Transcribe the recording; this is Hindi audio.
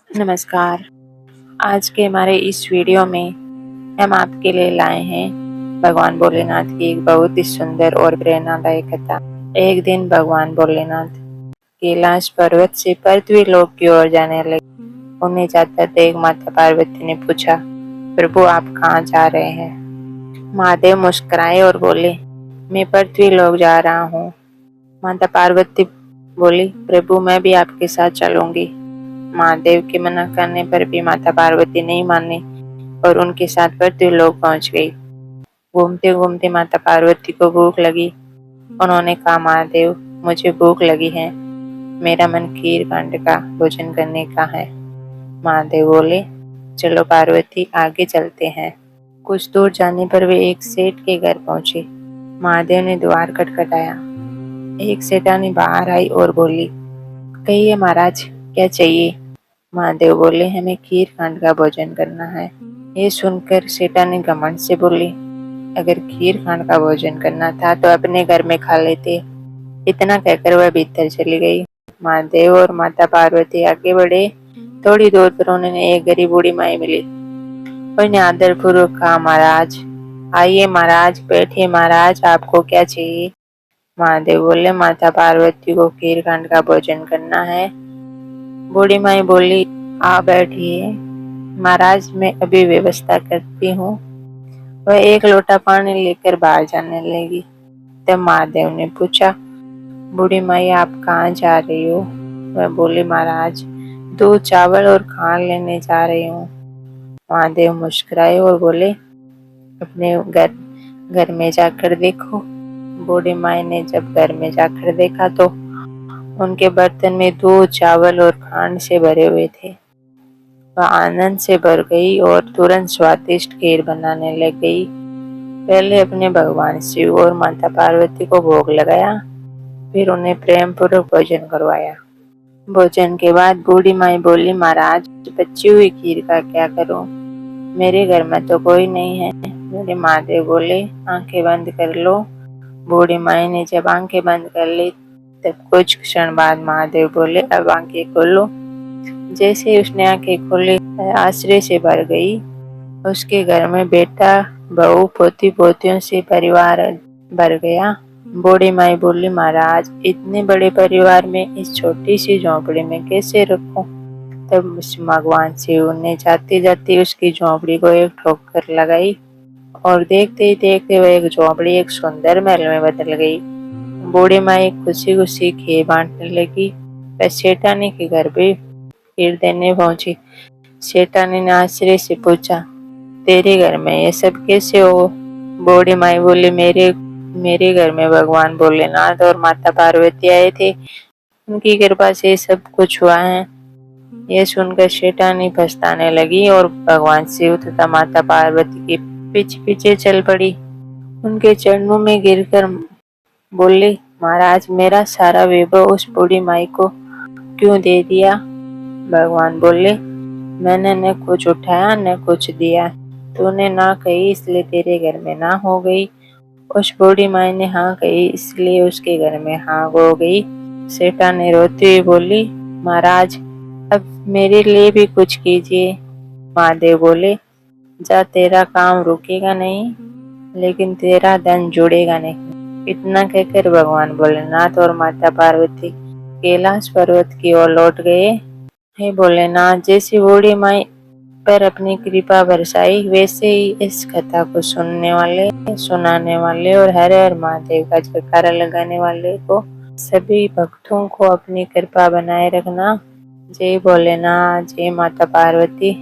नमस्कार। आज के हमारे इस वीडियो में हम आपके लिए लाए हैं भगवान भोलेनाथ की एक बहुत ही सुंदर और प्रेरणादायक कथा। एक दिन भगवान भोलेनाथ कैलाश पर्वत से पृथ्वी लोक की ओर जाने लगे। उन्हें जाते देख माता पार्वती ने पूछा, प्रभु आप कहाँ जा रहे हैं? महादेव मुस्कुराए और बोले, मैं पृथ्वी लोक जा रहा हूँ। माता पार्वती बोली, प्रभु मैं भी आपके साथ चलूंगी। महादेव के मना करने पर भी माता पार्वती नहीं मानी और उनके साथ पृथ्वी लोक पहुंच गई। घूमते घूमते माता पार्वती को भूख लगी। उन्होंने कहा, महादेव मुझे भूख लगी है, मेरा मन खीर कांड का भोजन करने का है। महादेव बोले, चलो पार्वती आगे चलते हैं। कुछ दूर जाने पर वे एक सेठ के घर पहुंचे। महादेव ने द्वार खटखटाया। एक सेठानी बाहर आई और बोली, कहिए महाराज क्या चाहिए? महादेव बोले, हमें खीर खांड का भोजन करना है। ये सुनकर सेठानी घमंड से बोली, अगर खीर खांड का भोजन करना था तो अपने घर में खा लेते। इतना कहकर वह भीतर चली गई। महादेव और माता पार्वती आगे बढ़े। थोड़ी दूर पर उन्हें एक गरीब बूढ़ी माई मिली। उन्हें आदर पूर्वक कहा, महाराज आइए महाराज, बैठिए महाराज, आपको क्या चाहिए? महादेव बोले, माता पार्वती को खीर खांड का भोजन करना है। बूढ़ी माई बोली, आ बैठिए महाराज, मैं अभी व्यवस्था करती हूँ। वह एक लोटा पानी लेकर बाहर जाने लगी। तब महादेव ने पूछा, बूढ़ी माई आप कहाँ जा रही हो? वह बोली, महाराज दूध चावल और खांड लेने जा रही हूँ। महादेव मुस्कुराए और बोले, अपने घर में जाकर देखो। बूढ़ी माई ने जब घर में जाकर देखा तो उनके बर्तन में दूध चावल और खांड से भरे हुए थे। वह आनंद से भर गई और तुरंत स्वादिष्ट खीर बनाने लग गई। पहले अपने भगवान शिव और माता पार्वती को भोग लगाया, फिर उन्हें प्रेम पूर्वक भोजन करवाया। भोजन के बाद बूढ़ी माई बोली, महाराज बची हुई खीर का क्या करूं? मेरे घर में तो कोई नहीं है। मेरे महादेव बोले, आंखें बंद कर लो। बूढ़ी माई ने जब आंखें बंद कर ली तब कुछ क्षण बाद महादेव बोले, अब आंखें खोलो। जैसे ही उसने आंखें खोली, आश्चर्य से भर गई। उसके घर में बेटा बहू पोती पोतियों से परिवार भर गया। बूढ़ी माई बोली, महाराज इतने बड़े परिवार में इस छोटी सी झोंपड़ी में कैसे रखूं? तब भगवान शिव ने जाते जाते उसकी झोंपड़ी को एक ठोकर लगाई और देखते ही देखते वह एक झोंपड़ी एक सुंदर महल में बदल गई। बूढ़ी माई खुशी खुशी खीर बांटने लगी। वह सेठानी के घर पे खीर देने पहुंची। सेठानी ने आश्चर्य से पूछा, तेरे घर में ये सब कैसे हो? बूढ़ी माई बोली, मेरे घर में भगवान भोलेनाथ और माता पार्वती आए थे, उनकी कृपा से सब कुछ हुआ है। यह सुनकर सेठानी पछताने लगी और भगवान शिव तथा माता पार्वती के पीछे पीछे चल पड़ी। उनके चरणों में गिरकर बोली, महाराज मेरा सारा वैभव उस बूढ़ी माई को क्यों दे दिया? भगवान बोले, मैंने न कुछ उठाया न कुछ दिया, तूने ना कही इसलिए तेरे घर में ना हो गई। उस बूढ़ी माई ने हाँ कही इसलिए उसके घर में हाँ हो गई। सेठा ने रोती हुई बोली, महाराज अब मेरे लिए भी कुछ कीजिए। महादेव बोले, जा तेरा काम रुकेगा नहीं, लेकिन तेरा धन जुड़ेगा नहीं। इतना कहकर भगवान भोलेनाथ और माता पार्वती कैलाश पर्वत की ओर लौट गए। हे भोलेनाथ, जैसी बूढ़ी माई पर अपनी कृपा बरसाई, वैसे ही इस कथा को सुनने वाले, सुनाने वाले और हर हर महादेव का जयकारा लगाने वाले को सभी भक्तों को अपनी कृपा बनाए रखना। जय भोलेनाथ, जय माता पार्वती।